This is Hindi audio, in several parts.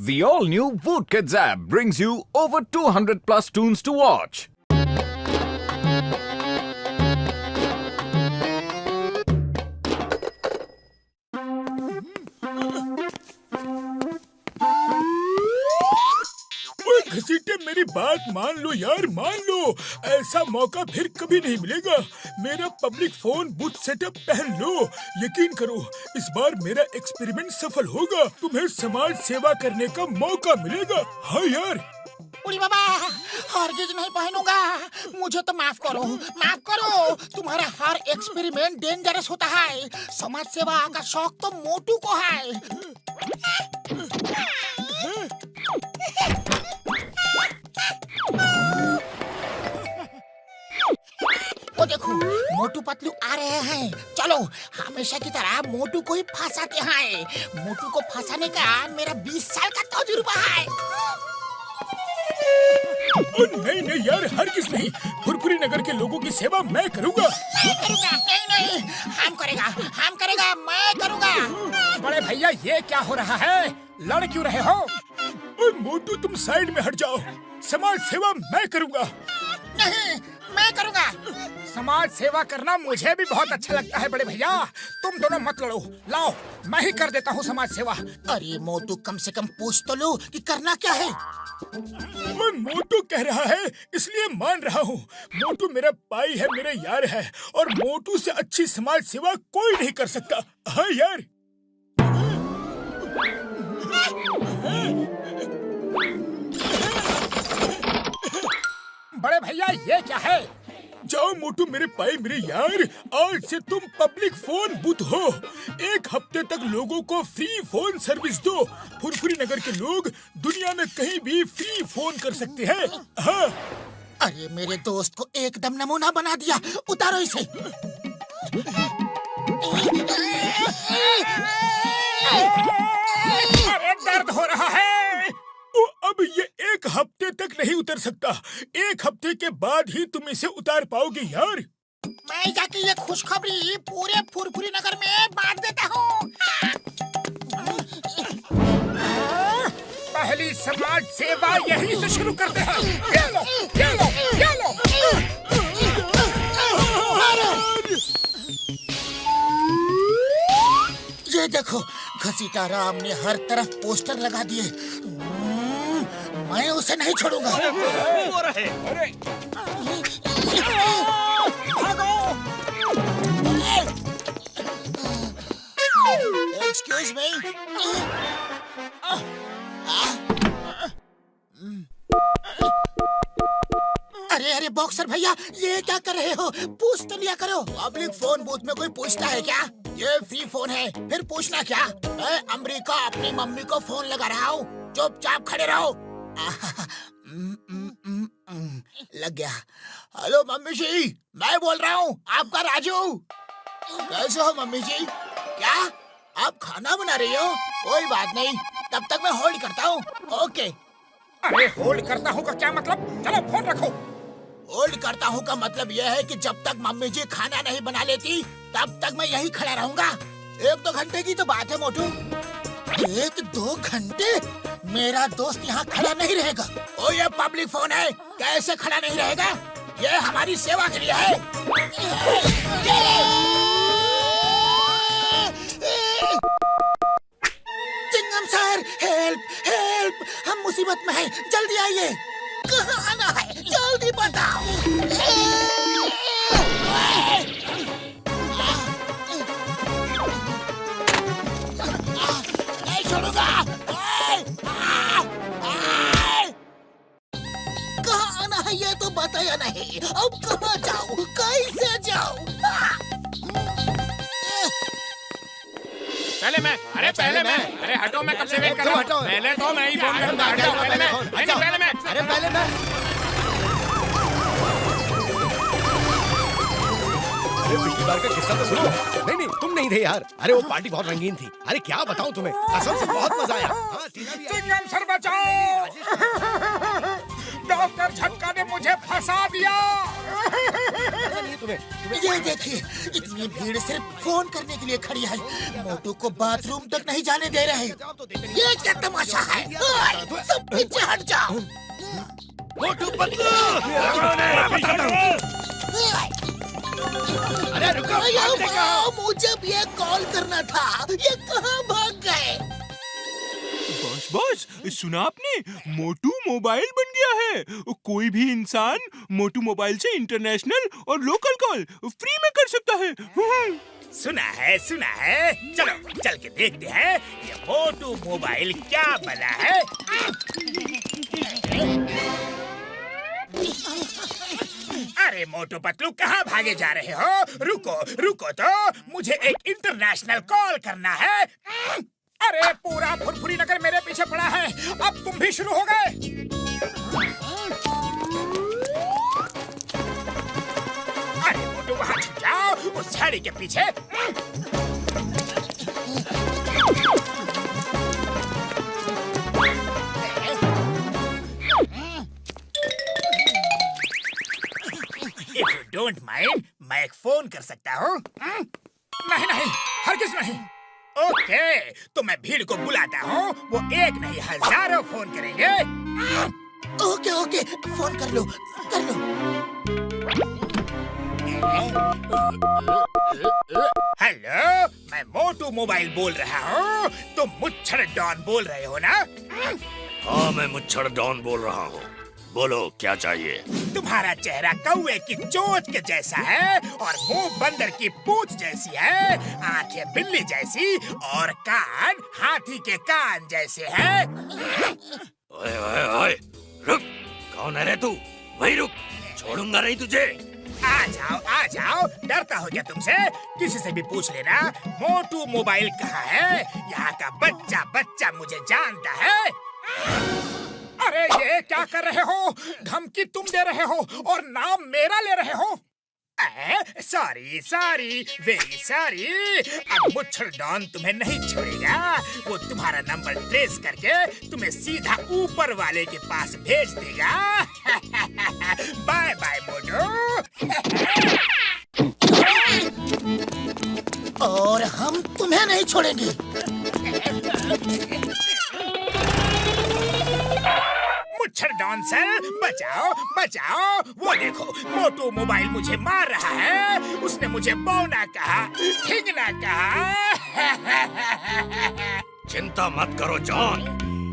The all-new Voot Kids app brings you over 200 plus tunes to watch. घसीटे मेरी बात मान लो यार, मान लो। ऐसा मौका फिर कभी नहीं मिलेगा। मेरा पब्लिक फोन बूथ सेटअप पहन लो। यकीन करो, इस बार मेरा एक्सपेरिमेंट सफल होगा। तुम्हें समाज सेवा करने का मौका मिलेगा। हाँ यार। उड़ी बाबा, हरगिज नहीं पहनूंगा। मुझे तो माफ करो, माफ करो। तुम्हारा हर एक्सपेरिमेंट डेंजरस होता है। समाज सेवा का शौक तो मोटू को है। वो देखो, मोटू पतलू आ रहे हैं। चलो, हमेशा की तरह मोटू को ही फंसाते हैं। मोटू को फंसाने का मेरा 20 साल का तजुर्बा है। नहीं नहीं यार, हरगिज नहीं। फुरफुरी नगर के लोगों की सेवा मैं करूंगा। मैं करूंगा। नहीं नहीं, हम करेगा, मैं करूंगा। बड़े भैया, ये क्या हो रहा है? लड़ क्यों रहे हो? मोटू, तुम साइड में हट जाओ। समाज सेवा मैं करूंगा। नहीं, मैं करूंगा। समाज सेवा करना मुझे भी बहुत अच्छा लगता है बड़े भैया। तुम दोनों मत लड़ो, लाओ मैं ही कर देता हूँ समाज सेवा। अरे मोटू, कम से कम पूछ तो लो कि करना क्या है। मोटू कह रहा है इसलिए मान रहा हूँ। मोटू मेरा भाई है, मेरा यार है, और मोटू से अच्छी समाज सेवा कोई नहीं कर सकता। हाँ यार। बड़े भैया, ये क्या है? जाओ मोटू, मेरे भाई, मेरे यार, आज से तुम पब्लिक फोन बूथ हो। 1 हफ्ते तक लोगों को फ्री फोन सर्विस दो। फुरफुरी नगर के लोग दुनिया में कहीं भी फ्री फोन कर सकते हैं। हाँ। अरे मेरे दोस्त को एकदम नमूना बना दिया। उतारो इसे। अरे दर्द हो रहा है। अब ये 1 हफ्ते तक नहीं उतर सकता। 1 हफ्ते के बाद ही तुम इसे उतार पाओगे यार। मैं जाके ये खुशखबरी पूरे फुरफुरी नगर में बांट देता हूँ। पहली समाज सेवा यहीं से शुरू करते हैं। ये लो, ये लो, ये लो। ये देखो, घसीटा राम ने हर तरफ पोस्टर लगा दिए। मैं उसे नहीं छोड़ूंगा। Excuse me. अरे अरे बॉक्सर भैया, ये क्या कर रहे हो? पूछ तो लिया करो। पब्लिक फोन बूथ में कोई पूछता है क्या? ये फ्री फोन है, फिर पूछना क्या? मैं अमेरिका अपनी मम्मी को फोन लगा रहा हूँ। चुपचाप खड़े रहो। लग गया। हेलो मम्मी जी, मैं बोल रहा हूँ, आपका राजू। कैसे हो मम्मी जी? क्या आप खाना बना रही हो? कोई बात नहीं, तब तक मैं होल्ड करता हूँ। ओके। अरे होल्ड करता हूँ का क्या मतलब? चलो फोन रखो। होल्ड करता हूँ का मतलब यह है कि जब तक मम्मी जी खाना नहीं बना लेती, तब तक मैं यही खड़ा रहूंगा। 1-2 घंटे की तो बात है मोटू। 1-2 घंटे? मेरा दोस्त यहाँ खड़ा नहीं रहेगा। ओ, ये पब्लिक फोन है, कैसे खड़ा नहीं रहेगा? ये हमारी सेवा के लिए है। चिंगम सर, हेल्प हेल्प, हम मुसीबत में हैं, जल्दी आइए। कहाँ आना है? जल्दी बताओ। नहीं छोड़ूंगा। कहाँ आना है ये तो बताया नहीं। अब कहाँ जाऊँ, कैसे जाऊँ? पहले मैं। अरे हटो, मैं कब से वेट कर रहा हूँ। पहले तो मैं ही फोन करूँगा। हटो, पहले मैं। अरे पहले मैं। अरे पिछली बार का किस्सा तो सुनो। नहीं, तुम नहीं थे यार। अरे वो पार्टी बहुत रंगीन थी। अरे क्या बताऊं तुम्हें, कसम से बहुत मजा आया। हाँ, चिंगम सर बचाओ। डॉक्टर झटका ने मुझे फंसा दिया। पता नहीं है तुम्हें ये देखिए, इतनी भीड़ सिर्फ फोन करने के लिए खड़ी है। मोटू को बाथरूम तक नहीं जाने दे रहे। ये क्या तमाशा है? ओए, सब पीछे हट जाओ। मोटू पतलू, अरे रुको, मुझे भी ये कॉल करना था। ये कहाँ भाग गए? बॉस बॉस, सुना आपने? मोटू मोबाइल बन गया है। कोई भी इंसान मोटू मोबाइल से इंटरनेशनल और लोकल कॉल फ्री में कर सकता है। सुना है। चलो चल के देखते हैं ये मोटू मोबाइल क्या बना है। अरे मोटू पतलू, कहाँ भागे जा रहे हो? रुको तो, मुझे एक इंटरनेशनल कॉल करना है। अरे पूरा फुरफुरी नगर मेरे पीछे पड़ा है। अब तुम भी शुरू हो गए। अरे मोटू, वहाँ छुप जाओ उस झाड़ी के पीछे। If you don't mind, मैं एक फोन कर सकता हूँ? नहीं, हरगिज़ नहीं। ओके, तो मैं भीड़ को बुलाता हूँ। वो एक नहीं, हजारों फोन करेंगे। ओके, फोन कर लो। हेलो, मैं मोटू मोबाइल बोल रहा हूँ। तुम मुच्छर डॉन बोल रहे हो ना? हाँ, मैं मुच्छर डॉन बोल रहा हूँ। बोलो, क्या चाहिए? तुम्हारा चेहरा कौवे की चोंच के जैसा है और मुंह बंदर की पूंछ जैसी है, आंखें बिल्ली जैसी और कान हाथी के कान जैसे हैं। ओए, रुक! कौन है रे तू? वहीं रुक, छोड़ूंगा नहीं तुझे। आ जाओ, डरता हो क्या तुमसे? किसी से भी पूछ लेना मोटू मोबाइल कहाँ है। यहाँ का बच्चा मुझे जानता है। अरे ये क्या कर रहे हो? धमकी तुम दे रहे हो और नाम मेरा ले रहे हो। Sorry, very sorry. अब मुच्छर डॉन तुम्हें नहीं छोड़ेगा। वो तुम्हारा नंबर ट्रेस करके तुम्हें सीधा ऊपर वाले के पास भेज देगा। बाय बाय मोटू। और हम तुम्हें नहीं छोड़ेंगे। मुच्छर डॉन सर, बचाओ। वो देखो, मोटू मोबाइल मुझे मार रहा है। उसने मुझे बौना कहा, ठिगना कहा। चिंता मत करो जॉन,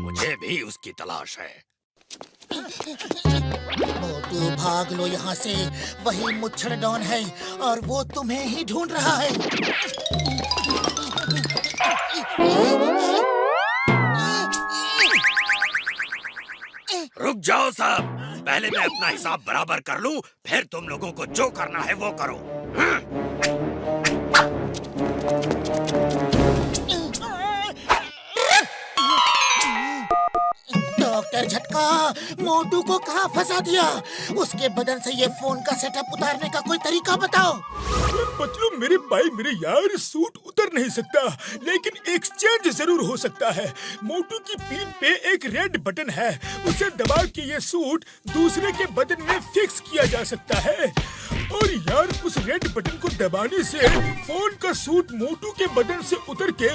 मुझे भी उसकी तलाश है। मोटू, भाग लो यहाँ से। वही मुच्छर डॉन है और वो तुम्हें ही ढूंढ रहा है। रुक जाओ साहब, पहले मैं अपना हिसाब बराबर कर लूं, फिर तुम लोगों को जो करना है वो करो। डॉक्टर झटका, मोटू को कहाँ फंसा दिया? उसके बदन से ये फोन का सेटअप उतारने का कोई तरीका बताओ। पतलू मेरे भाई मेरे यार, सूट उतर नहीं सकता, लेकिन एक्सचेंज जरूर हो सकता है। मोटू की पीठ पे एक रेड बटन है, उसे दबा के ये सूट दूसरे के बदन में फिक्स किया जा सकता है। और यार, उस रेड बटन को दबाने से फोन का सूट मोटू के बदन से उतर के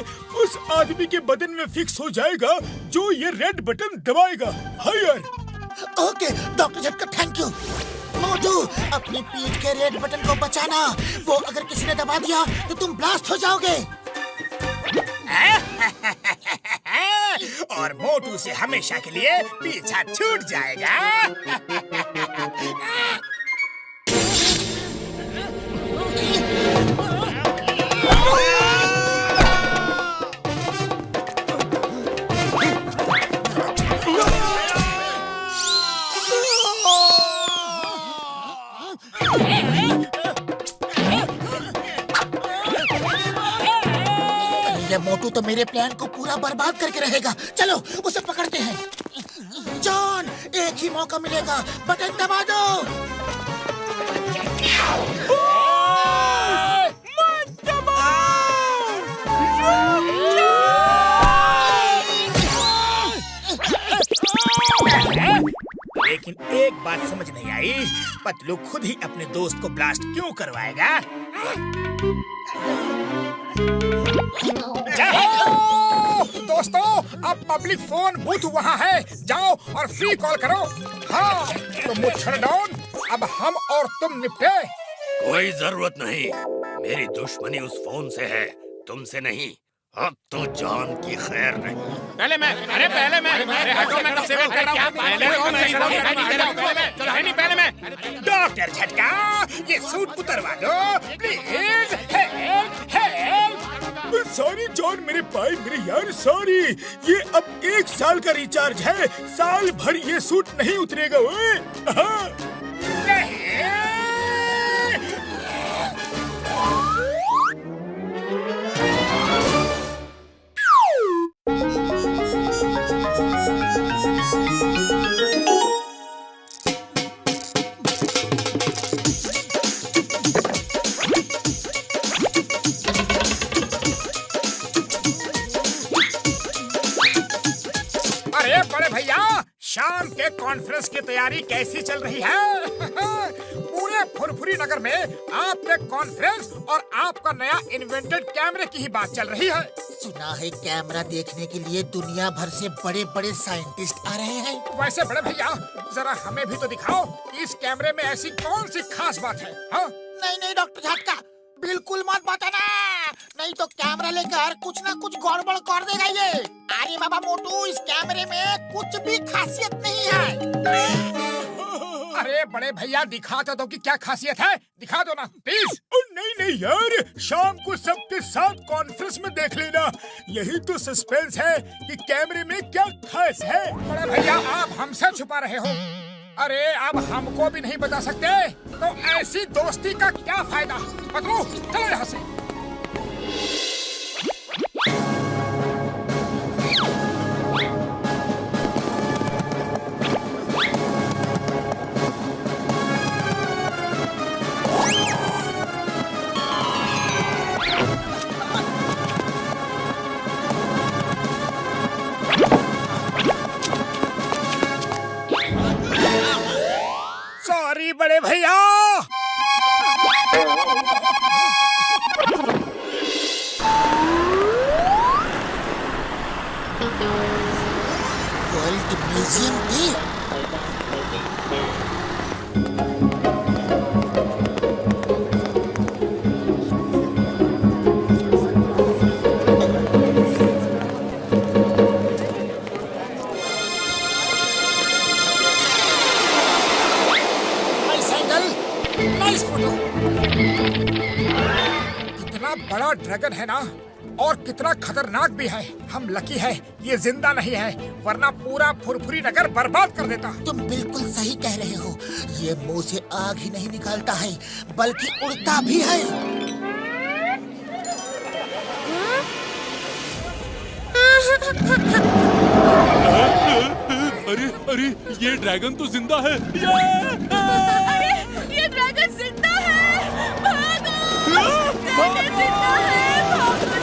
उस आदमी के बदन में फिक्स हो जाएगा जो ये रेड बटन दबाएगा। हाँ यार। ओके डॉक्टर झटका, थैंक यू। मोटू, अपनी पीठ के रेड बटन को बचाना। वो अगर किसी ने दबा दिया तो तुम ब्लास्ट हो जाओगे। और मोटू से हमेशा के लिए पीछा छूट जाएगा। ये मोटू तो मेरे प्लान को पूरा बर्बाद करके रहेगा। चलो उसे पकड़ते हैं। जॉन, एक ही मौका मिलेगा, बटन दबा दो। लेकिन एक बात समझ नहीं आई, पतलू खुद ही अपने दोस्त को ब्लास्ट क्यों करवाएगा? जाओ दोस्तों, अब पब्लिक फोन बूथ वहाँ है, जाओ और फ्री कॉल करो। हाँ तो मुच्छर डाउन, अब हम और तुम निपटे। कोई जरूरत नहीं, मेरी दुश्मनी उस फोन से है, तुमसे नहीं। अब तो जान की खैर नहीं। पहले मैं, अरे हटो, मैं कब से वेट कर रहा हूँ। पहले तो मैं ही फोन करूँगा, पहले मैं। डॉक्टर झटका, ये सूट उतरवा दो please. Help help. Sorry John मेरे भाई, मेरे यार सॉरी। ये अब 1 साल का रिचार्ज है, साल भर ये सूट नहीं उतरेगा। ओए हाँ। नहीं। अरे बड़े भैया, शाम के कॉन्फ्रेंस की तैयारी कैसी चल रही है? पूरे फुरफुरी नगर में आपके कॉन्फ्रेंस और आपका नया इन्वेंटेड कैमरे की ही बात चल रही है। सुना है कैमरा देखने के लिए दुनिया भर से बड़े बड़े साइंटिस्ट आ रहे हैं। वैसे बड़े भैया, जरा हमें भी तो दिखाओ इस कैमरे में ऐसी कौन सी खास बात है? हाँ? नहीं नहीं डॉक्टर झटका, बिल्कुल मत बताना, नहीं तो कैमरा लेकर कुछ ना कुछ गड़बड़ कर देगा ये। अरे बाबा मोटू, इस कैमरे में कुछ भी खासियत नहीं है। अरे बड़े भैया, दिखा तो दो कि क्या खासियत है, दिखा दो ना प्लीज। नहीं नहीं यार, शाम को सबके साथ कॉन्फ्रेंस में देख लेना, यही तो सस्पेंस है कि कैमरे में क्या खास है। बड़े भैया, आप हमसे छुपा रहे हो। अरे अब हमको भी नहीं बता सकते तो ऐसी दोस्ती का क्या फायदा? पतलू चलो यहाँ से। सॉरी बड़े भैया। वर्ल्ड म्यूजियम भी। Nice photo. कितना बड़ा ड्रैगन है ना, और कितना खतरनाक भी है। हम लकी है ये जिंदा नहीं है, वरना पूरा फुरफुरी नगर बर्बाद कर देता। तुम बिल्कुल सही कह रहे हो, ये मुंह से आग ही नहीं निकालता है बल्कि उड़ता भी है। अरे अरे, ये ड्रैगन तो जिंदा है। अरे ये ड्रैगन जिंदा है, भागो! ड्रैगन जिंदा है, भागो!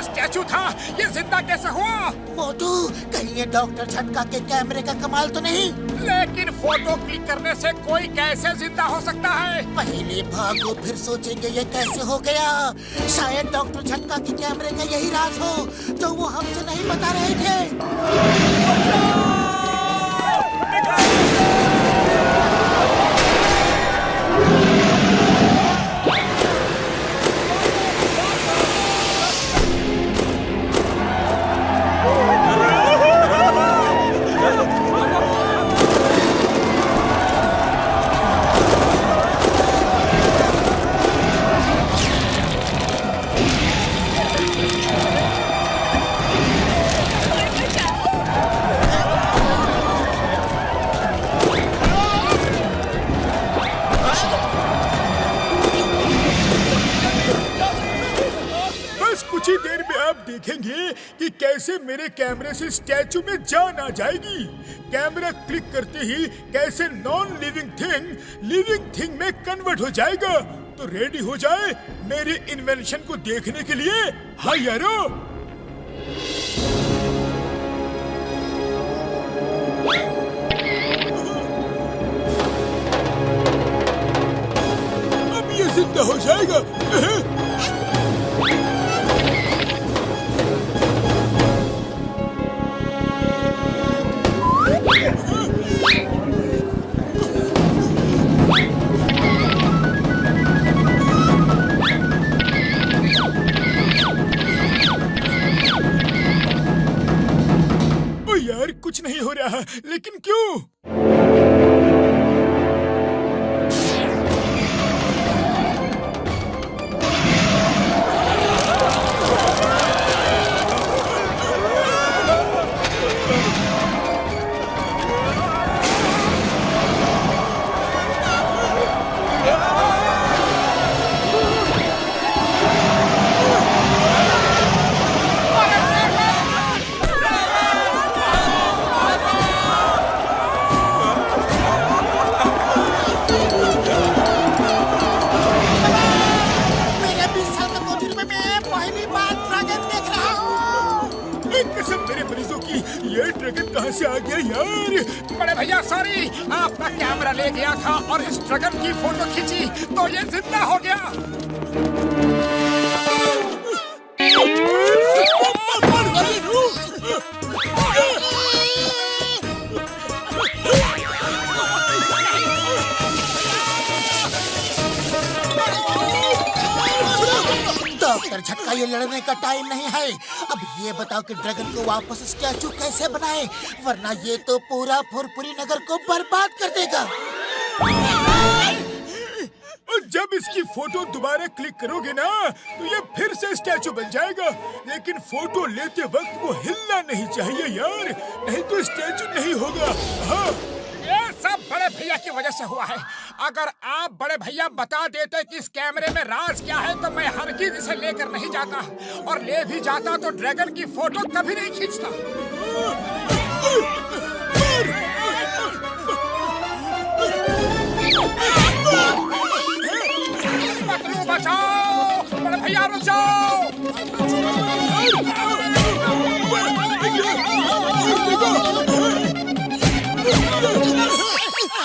स्टैचू था, ये जिंदा कैसे हुआ? मोटू, कहीं ये डॉक्टर झटका के कैमरे का कमाल तो नहीं? लेकिन फोटो क्लिक करने से कोई कैसे जिंदा हो सकता है? पहले भागो फिर सोचेंगे ये कैसे हो गया। शायद डॉक्टर झटका के कैमरे का यही राज हो जो वो हमसे नहीं बता रहे थे। कैसे मेरे कैमरे से स्टैचू में जान आ जाएगी। कैमरा क्लिक करते ही कैसे नॉन लिविंग थिंग में कन्वर्ट हो जाएगा। तो रेडी हो जाए मेरे इन्वेंशन को देखने के लिए। हाँ यारो। अब ये जिंदा हो जाएगा। ओ यार कुछ नहीं हो रहा, लेकिन क्यों? मेरे 20 साल का कोठरी में मैं पहली बार ड्रैगन देख रहा हूँ। एक कसम मेरे मरीजों की, ये ड्रैगन कहाँ से आ गया यार? बड़े भैया सॉरी, आपका कैमरा ले गया था और इस ड्रैगन की फोटो खींची तो ये जिंदा हो गया। डॉक्टर झटका, ये लड़ने का टाइम नहीं है। अब ये बताओ कि ड्रैगन को वापस स्टैचू कैसे बनाए, वरना ये तो पूरा फुरपुरी नगर को बर्बाद कर देगा। और जब इसकी फोटो दोबारा क्लिक करोगे ना तो ये फिर से स्टैचू बन जाएगा। लेकिन फोटो लेते वक्त वो हिलना नहीं चाहिए यार, नहीं तो स्टैचू नहीं होगा। हाँ ये सब बड़े भैया की वजह से हुआ है। अगर आप बड़े भैया बता देते कि इस कैमरे में राज क्या है तो मैं हरगिज इसे लेकर नहीं जाता, और ले भी जाता तो ड्रैगन की फोटो कभी नहीं खींचता। पतलू बचाओ, बड़े भैया रुक जाओ।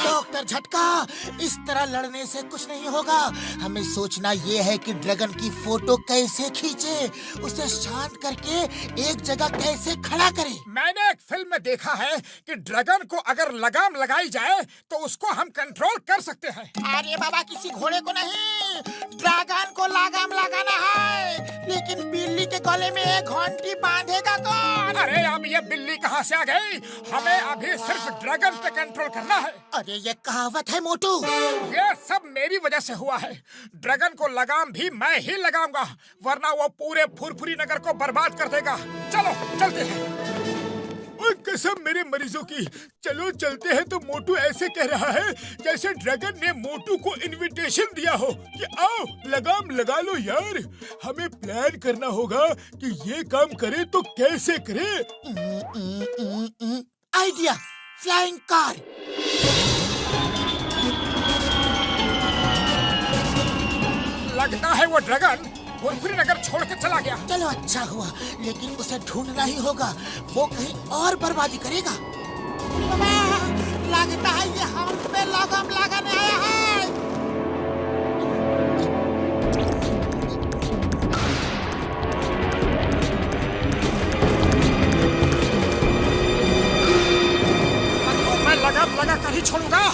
डॉक्टर झटका, इस तरह लड़ने से कुछ नहीं होगा। हमें सोचना ये है कि ड्रैगन की फोटो कैसे खींचे, उसे शांत करके एक जगह कैसे खड़ा करें। मैंने एक फिल्म में देखा है कि ड्रैगन को अगर लगाम लगाई जाए तो उसको हम कंट्रोल कर सकते हैं। अरे बाबा, किसी घोड़े को नहीं, ड्रैगन को लगाम लगाना है। लेकिन बिल्ली के गले में एक घंटी बांधेगा कौन? अरे अब ये बिल्ली कहाँ से आ गई? हमें अभी सिर्फ ड्रैगन पे कंट्रोल करना है। अरे ये कहावत है मोटू। ये सब मेरी वजह से हुआ है। ड्रैगन को लगाम भी मैं ही लगाऊंगा, वरना वो पूरे फुरफुरी नगर को बर्बाद कर देगा। चलो चलते हैं। और कसम मेरे मरीजों की, चलो चलते हैं। तो मोटू ऐसे कह रहा है जैसे ड्रैगन ने मोटू को इनविटेशन दिया हो कि आओ लगाम लगा लो यार। हमें प्लान करना होगा कि ये काम करे तो कैसे करे। Idea, flying car. लगता है वो ड्रैगन फुरफुरी नगर छोड़ के चला गया। चलो अच्छा हुआ, लेकिन उसे ढूंढना ही होगा। वो कहीं और बर्बादी करेगा। लगता है ये हम पे लगाम लगाने आया है। तो मैं लगाम लगा कर ही छोड़ूंगा।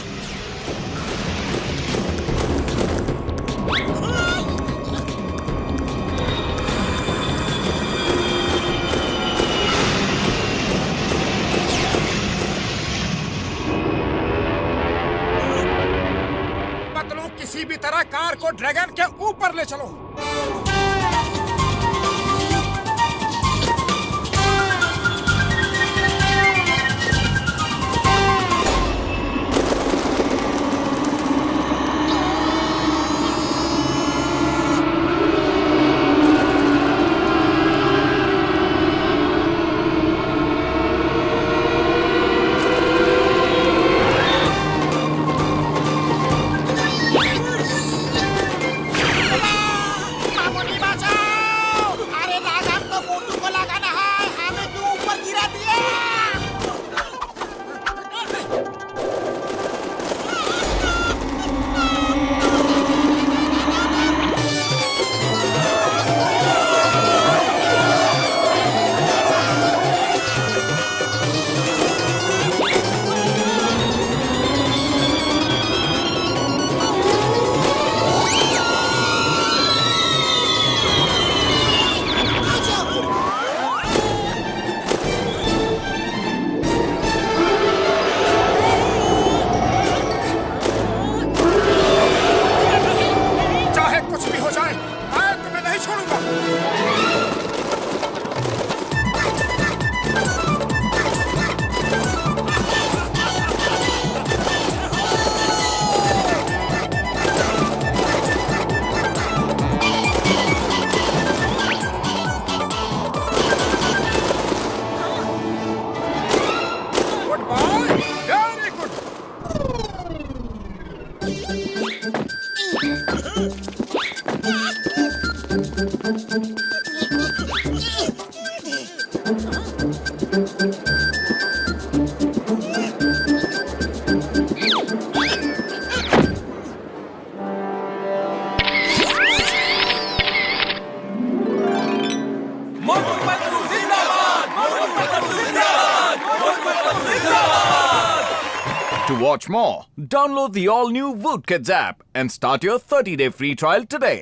किसी भी तरह कार को ड्रैगन के ऊपर ले चलो। To watch more, download the all-new Woot Kids app and start your 30-day free trial today.